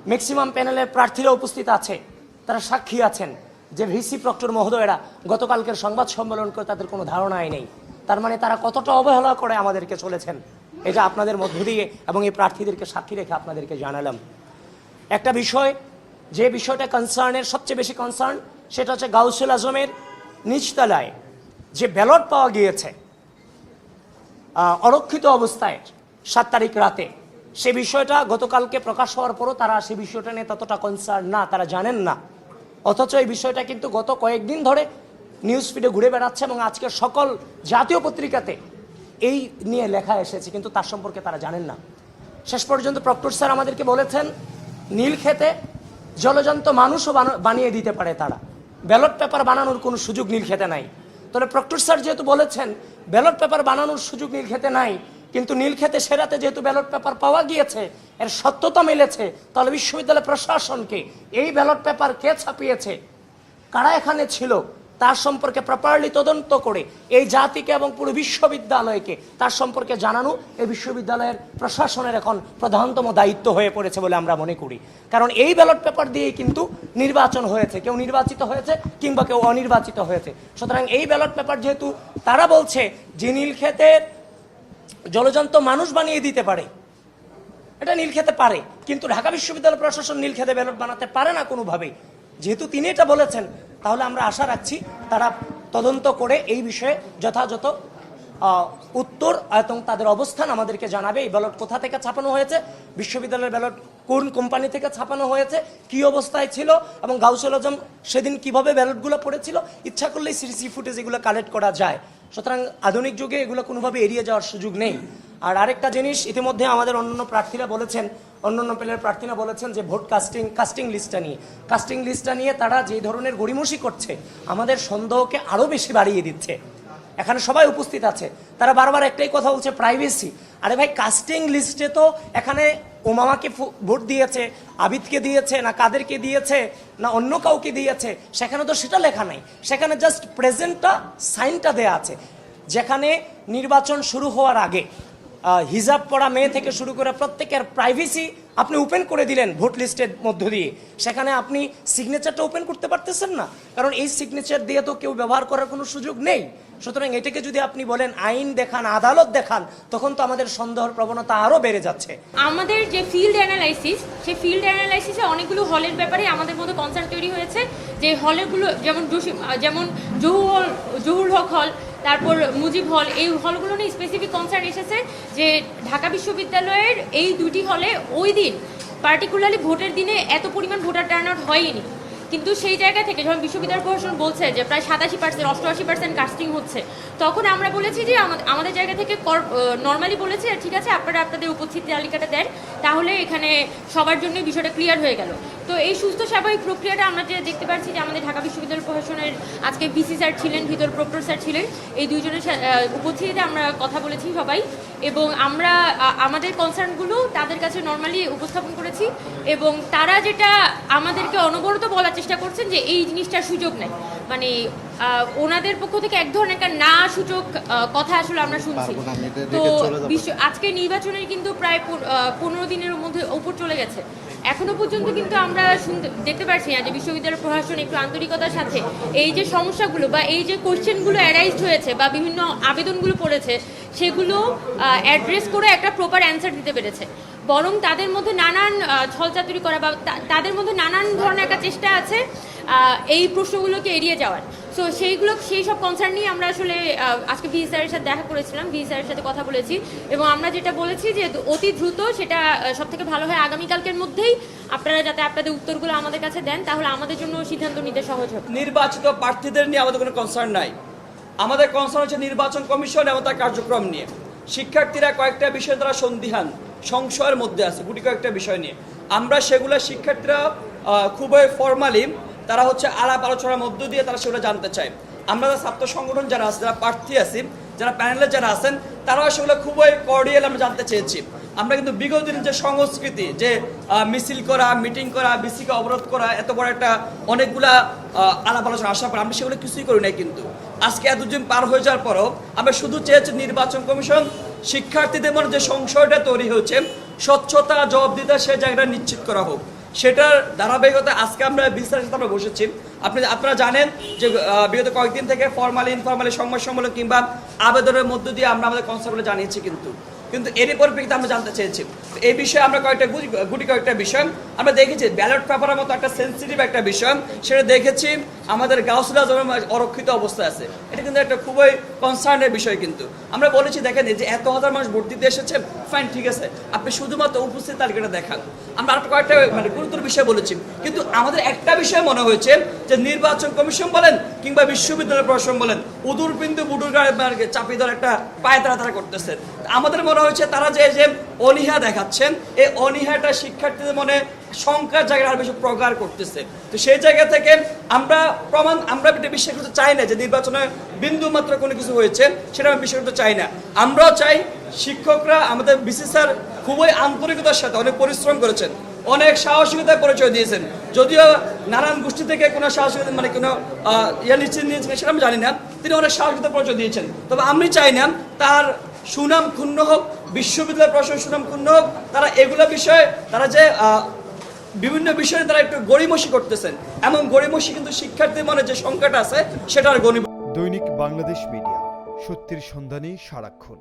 Maximum প্যানেলের প্রার্থীরা উপস্থিত আছে, তারা সাক্ষী আছেন যে ভিসি প্রক্টর মহোদয়েরা গতকালকের সংবাদ সম্মেলন করে তাদের কোনো ধারণাই নেই। তার মানে তারা কতটা অবহেলা করে আমাদেরকে চলেছেন, এটা আপনাদের মধ্য দিয়ে এবং এই প্রার্থীদেরকে সাক্ষী রেখে আপনাদেরকে জানালাম। একটা বিষয়, যে বিষয়টা কনসার্নের সবচেয়ে বেশি কনসার্ন, সেটা হচ্ছে গাউসুল আজমের নিচতলায় যে ব্যালট পাওয়া গিয়েছে অরক্ষিত অবস্থায় 7 তারিখ রাতে, সে বিষয়টা গতকালকে প্রকাশ হওয়ার পরও তারা সে বিষয়টা নিয়ে ততটা কনসার্ন না, তারা জানেন না। অথচ এই বিষয়টা কিন্তু গত কয়েকদিন ধরে নিউজ ফিডে ঘুরে বেড়াচ্ছে এবং আজকে সকল জাতীয় পত্রিকাতে এই নিয়ে লেখা এসেছে, কিন্তু তার সম্পর্কে তারা জানেন না। শেষ পর্যন্ত প্রক্টর স্যার আমাদেরকে বলেছেন নীলক্ষেতে জলজন্ত মানুষও বানিয়ে দিতে পারে তারা, ব্যালট পেপার বানানোর কোনো সুযোগ নীলক্ষেতে নাই। তাহলে প্রক্টর স্যার যেহেতু বলেছেন ব্যালট পেপার বানানোর সুযোগ নীলক্ষেতে নাই, কিন্তু নীলক্ষেতে সেরাতে যেহেতু ব্যালট পেপার পাওয়া গিয়েছে, এর সত্যতা মিলেছে, তাহলে বিশ্ববিদ্যালয় প্রশাসনকে এই ব্যালট পেপার কে ছাপিয়েছে, কারা এখানে ছিল, তার সম্পর্কে প্রপারলি তদন্ত করে এই জাতিকে এবং পুরো বিশ্ববিদ্যালয়কে তার সম্পর্কে জানানো এই বিশ্ববিদ্যালয়ের প্রশাসনের এখন প্রধানতম দায়িত্ব হয়ে পড়েছে বলে আমরা মনে করি। কারণ এই ব্যালট পেপার দিয়েই কিন্তু নির্বাচন হয়েছে, কেউ নির্বাচিত হয়েছে কিংবা কেউ অনির্বাচিত হয়েছে। সুতরাং এই ব্যালট পেপার যেহেতু তারা বলছে যে নীলক্ষেতের জলজন্ত মানুষ বানিয়ে দিতে পারে, এটা নীলক্ষেতে পারে, কিন্তু ঢাকা বিশ্ববিদ্যালয় প্রশাসন নীলক্ষেতে ব্যালট বানাতে পারে না কোনোভাবেই। যেহেতু তিনি এটা বলেছেন, তাহলে আমরা আশা রাখছি তারা তদন্ত করে এই বিষয়ে যথাযথ উত্তর এবং তাদের অবস্থান আমাদেরকে জানাবে। এই ব্যালট কোথা থেকে ছাপানো হয়েছে, বিশ্ববিদ্যালয়ের ব্যালট কোন কোম্পানি থেকে ছাপানো হয়েছে, কি অবস্থায় ছিল, এবং গাউসুল আজম সেদিন কিভাবে ব্যালটগুলো পড়েছিল। ইচ্ছা করলেই সিসি ফুটেজ এগুলো কালেক্ট করা যায়। সুতরাং আধুনিক যুগে এগুলো কোনোভাবে এড়িয়ে যাওয়ার সুযোগ নেই। আর আরেকটা জিনিস, ইতিমধ্যে আমাদের অন্যান্য প্রার্থীরা বলেছেন, অন্যান্য প্যানেলের প্রার্থীরা বলেছেন যে ভোট কাস্টিং লিস্টটা নিয়ে তারা যে ধরনের গড়িমসি করছে, আমাদের সন্দেহকে আরও বেশি বাড়িয়ে দিচ্ছে। এখানে সবাই উপস্থিত আছে, তারা বারবার একটাই কথা বলছে, প্রাইভেসি। আরে ভাই, কাস্টিং লিস্টে তো এখানে ওমামাকে ভোট দিয়েছে, আবিদকে দিয়েছে, না কাদেরকে দিয়েছে, না অন্য কাউকে দিয়েছে, সেখানে তো সেটা লেখা নাই। সেখানে জাস্ট প্রেজেন্টটা, সাইনটা দেয়া আছে। যেখানে নির্বাচন শুরু হওয়ার আগে হিজাব পড়া মেয়ে থেকে শুরু করে প্রত্যেকের প্রাইভেসি আপনি ওপেন করে দিলেন ভোট লিস্টের মধ্য দিয়ে, সেখানে আপনি সিগনেচারটা ওপেন করতে পারতেছেন না, কারণ এই সিগনেচার দিয়ে তো কেউ ব্যবহার করার কোনো সুযোগ নেই। সুতরাং এটাকে যদি আপনি বলেন আইন দেখান, আদালত দেখান, তখন তো আমাদের সন্দেহের প্রবণতা আরও বেড়ে যাচ্ছে। আমাদের যে ফিল্ড অ্যানালাইসিস, সেই ফিল্ড অ্যানালাইসিসে অনেকগুলো হলের ব্যাপারে আমাদের মধ্যে কনসার্ন তৈরি হয়েছে। যে হলেরগুলো যেমন জহুর হক হল, তারপর মুজিব হল, এই হলগুলো নিয়ে স্পেসিফিক কনসার্ন এসেছে যে ঢাকা বিশ্ববিদ্যালয়ের এই দুটি হলে ওই দিন পার্টিকুলারলি ভোটের দিনে এত পরিমাণ ভোটার টার্ন আউট হয়নি। কিন্তু সেই জায়গা থেকে যখন বিশ্ববিদ্যালয় প্রশাসন বলছে যে প্রায় 87%, 88% কাস্টিং হচ্ছে, তখন আমরা বলেছি যে আমাদের জায়গা থেকে নর্মালি বলেছি ঠিক আছে, আপনারা আপনাদের উপস্থিতি তালিকাটা দেন, তাহলে এখানে সবার জন্য বিষয়টা ক্লিয়ার হয়ে গেল। তো এই সুস্থ স্বাভাবিক প্রক্রিয়াটা আমরা যে দেখতে পাচ্ছি যে আমাদের ঢাকা বিশ্ববিদ্যালয় প্রশাসনের আজকে ভিসি স্যার ছিলেন, ভিতর প্রক্টর স্যার ছিলেন, এই দুইজনের উপস্থিতিতে আমরা কথা বলেছি সবাই, এবং আমরা আমাদের কনসার্নগুলো তাদের কাছে নর্মালি উপস্থাপন করেছি, এবং তারা যেটা আমাদেরকে অনবরত বলার চেষ্টা করছেন যে এই জিনিসটার সুযোগ নেই, মানে ওনাদের পক্ষ থেকে এক ধরনের একটা না সূচক কথা আসলে আমরা শুনছি। তো আজকে নির্বাচনের কিন্তু প্রায় 15 দিনের মধ্যে উপর চলে গেছে, এখনো পর্যন্ত কিন্তু আমরা দেখতে পারছি না যে বিশ্ববিদ্যালয় প্রশাসন একটু আন্তরিকতার সাথে এই যে সমস্যাগুলো বা এই যে কোশ্চেনগুলো অ্যারাইজ হয়েছে বা বিভিন্ন আবেদনগুলো পড়েছে, সেগুলো অ্যাড্রেস করে একটা প্রপার অ্যান্সার দিতে পেরেছে। বরং তাদের মধ্যে নানান ছলচাতুরি করা বা তাদের মধ্যে নানান ধরনের একটা চেষ্টা আছে এই প্রশ্নগুলোকে এড়িয়ে যাওয়ার। সো সেই সব কনসার্ন নিয়ে আমরা আসলে আজকে ভিসি স্যারের সাথে দেখা করেছিলাম, ভিসি স্যারের সাথে কথা বলেছি, এবং আমরা যেটা বলেছি যে অতি দ্রুত সেটা সবথেকে ভালো হয় আগামীকালকের মধ্যেই আপনারা যাতে আপনাদের উত্তরগুলো আমাদের কাছে দেন, তাহলে আমাদের জন্য সিদ্ধান্ত নিতে সহজ হবে। নির্বাচিত প্রার্থীদের নিয়ে আমাদের কোনো কনসার্ন নাই, আমাদের কনসার্ন হচ্ছে নির্বাচন কমিশন এবং তার কার্যক্রম নিয়ে। শিক্ষার্থীরা কয়েকটা বিষয় দ্বারা সন্দিহান, সংশয়ের মধ্যে আছে গুটি কয়েকটা বিষয় নিয়ে। আমরা সেগুলো শিক্ষার্থীরা খুবই ফর্মালি তারা হচ্ছে আলাপ আলোচনার মধ্য দিয়ে তারা সেগুলো জানতে চায়। আমরা ছাত্র সংগঠন যারা আছে, যারা প্রার্থী আছি, যারা প্যানেলে যারা আছেন, তারাও সেগুলো খুবই কর্ডিয়াল আমরা জানতে চেয়েছি। আমরা কিন্তু বিগত দিনের যে সংস্কৃতি, যে মিছিল করা, মিটিং করা, বিসিকে অবরোধ করা, এত বড় একটা অনেকগুলা আলাপ আলোচনা আসার পর আমরা সেগুলো কিছুই করি নাই। কিন্তু আজকে এতদিন পার হয়ে যাওয়ার পরও আমরা শুধু চেয়েছি নির্বাচন কমিশন শিক্ষার্থীদের মধ্যে যে সংশয়টা তৈরি হয়েছে, স্বচ্ছতা, জবাবদিহিতা সে জায়গাটা নিশ্চিত করা হোক। সেটার ধারাবাহিকতা আজকে আমরা বিস্তারের সাথে আমরা বসেছি। আপনারা জানেন যে বিগত কয়েকদিন থেকে ফরমালি ইনফরমালি সংবাদ সম্মেলন কিংবা আবেদনের মধ্য দিয়ে আমরা আমাদের কনসার্নগুলো জানিয়েছি, কিন্তু এরই পরিপ্রেক্ষিতে আমরা জানতে চেয়েছি এই বিষয়ে আমরা কয়েকটা বিষয় আমরা দেখেছি। ব্যালট পেপারের মতো একটা সেন্সিটিভ একটা বিষয়, সেটা দেখেছি আমাদের গাউসুল আজম অরক্ষিত অবস্থায় আছে। এটা কিন্তু একটা খুবই কনসার্নের বিষয়। কিন্তু আমরা বলেছি দেখেন যে এত হাজার মানুষ ভোট দিতে এসেছে, ফাইন, ঠিক আছে, আপনি শুধুমাত্র উপস্থিত তালিকাটা দেখান। আমরা আরো কয়েকটা গুরুত্বর বিষয় বলেছি, কিন্তু আমাদের একটা বিষয় মনে হয়েছে যে নির্বাচন কমিশন বলেন কিংবা বিশ্ববিদ্যালয় প্রশাসন বলেন উদুর বিন্দু বুডুর গায়ে চাপিয়ে দেওয়ার একটা পায়তারা তারা করতেছেন। আমাদের মনে হয়েছে তারা যে অনীহা দেখাচ্ছেন, এই অনীহাটা শিক্ষার্থীদের মনে সংখ্যার জায়গায় আরো বেশি প্রগাঢ় করতেছে। তো সেই জায়গা থেকে আমরা এটা বিশ্বাস করতে চাই না যে নির্বাচনে বিন্দু মাত্র কোনো কিছু হয়েছে, সেটা আমি বিশ্বাস করতে চাই না। আমরাও চাই শিক্ষকরা আমাদের বিসি স্যার খুবই আন্তরিকতার সাথে অনেক পরিশ্রম করেছেন, অনেক সাহসিকতার পরিচয় দিয়েছেন। যদিও নানান গোষ্ঠী থেকে কোনো সাহসিকতা কোনো নিশ্চিত নিয়েছেন সেটা আমি জানি না, তিনি অনেক সাহসিকতার পরিচয় দিয়েছেন। তবে আমি চাই না তার সুনাম ক্ষুণ্ণ হোক, বিশ্ববিদ্যালয় প্রশাসন সুনাম ক্ষুণ্ণ হোক। তারা এগুলো বিষয়ে তারা যে বিভিন্ন বিষয়ে তারা একটু গড়িমসি করতেছেন, এমন গড়িমসি কিন্তু শিক্ষার্থীর মনে যে সংখ্যাটা আছে সেটার গণি। দৈনিক বাংলাদেশ মিডিয়া, সত্যের সন্ধানে সারাক্ষণ।